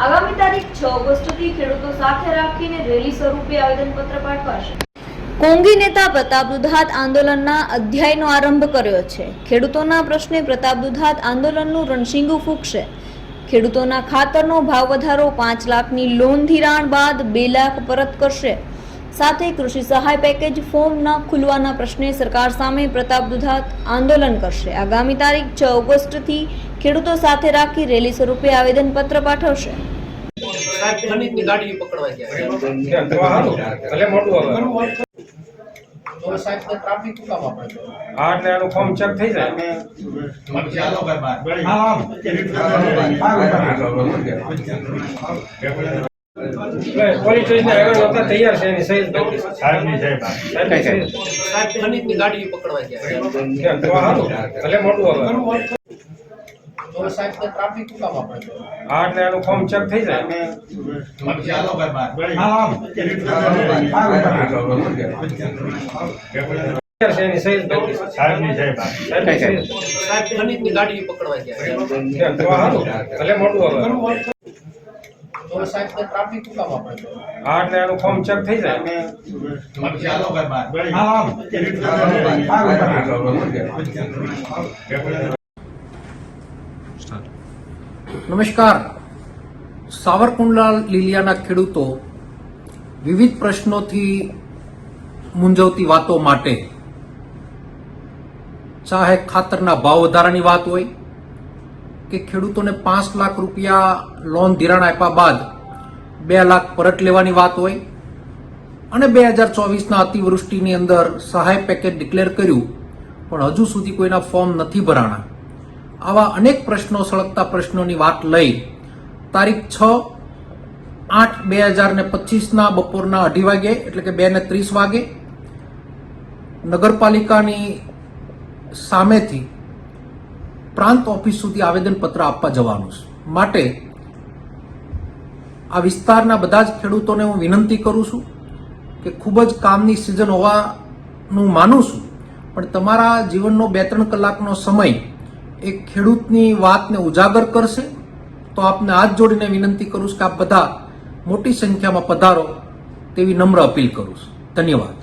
આગામી તારીખ 6 ઓગસ્ટથી ખેડૂતો સાથે રાખીને રેલી સ્વરૂપે આવેદનપત્ર પાઠવાશે। કોંગી નેતા પ્રતાપ દુધાત આંદોલનના અધ્યાયનો આરંભ કર્યો છે। ખેડૂતોના પ્રશ્ને પ્રતાપ દુધાત આંદોલનનું રણશીંગું ફૂંકશે। ખેડૂતોના ખાતરનો ભાવ વધારો, 5 લાખની લોન ધિરાણ બાદ 2 લાખ પરત કરશે। સાથે કૃષિ સહાય પેકેજ ફોર્મ ન ખુલવાના પ્રશ્ને સરકાર સામે પ્રતાપ દુધાત આંદોલન કરશે। આગામી તારીખ 6 ઓગસ્ટથી ખેડૂતો સાથે રાખી રેલી સ્વરૂપે આવેદનપત્ર પાઠવશે। પોલીસ આગળ હોતા તૈયાર છે એની સહી બાકી સાહેબની સાહેબ ખનીજની ગાડી પકડવા ગયા તો હાલો ભલે મોટું હવે તો સાહેબ તો ટ્રાફિક કામ આપણે હા એટલે એનું ફોર્મ ચેક થઈ જાય ચાલો ભાઈ એની સહી બાકી સાહેબની સાહેબ ખનીજની ગાડી પકડવા ગયા તો હાલો ભલે મોટું હવે તો સાહેબ તો ટ્રાફિક કામ આપણે હા એટલે એનું ફોર્મ ચેક થઈ જાય ચાલો ભાઈ નમસ્કાર। સાવરકુંડલા લીલિયાના ખેડૂતો વિવિધ પ્રશ્નોથી મૂંઝવતી વાતો માટે, ચાહે ખાતરના ભાવ વધારાની વાત હોય કે ખેડૂતોને 5 લાખ રૂપિયા લોન ધિરાણ આપ્યા બાદ 2 લાખ પરત લેવાની વાત હોય અને 2024ના અતિવૃષ્ટિની અંદર સહાય પેકેજ ડિક્લેર કર્યું પણ હજુ સુધી કોઈના ફોર્મ નથી ભરાણા, આવા અનેક પ્રશ્નો સળગતા પ્રશ્નોની વાત લઈ તારીખ 6/8/2025ના બપોરના 2:30 વાગે એટલે કે 2:30 વાગે નગરપાલિકાની સામેથી પ્રાંત ઓફિસ સુધી આવેદનપત્ર આપવા જવાનું છે। માટે આ વિસ્તારના બધા જ ખેડૂતોને હું વિનંતી કરું છું કે ખૂબ જ કામની સિઝન હોવાનું માનું છું, પણ તમારા જીવનનો 2-3 કલાકનો સમય એક ખેડૂતની વાતને ઉજાગર કરશે તો આપને હાથ જોડીને વિનંતી કરું છું કે આપ બધા મોટી સંખ્યામાં પધારો તેવી નમ્ર અપીલ કરું છું। ધન્યવાદ।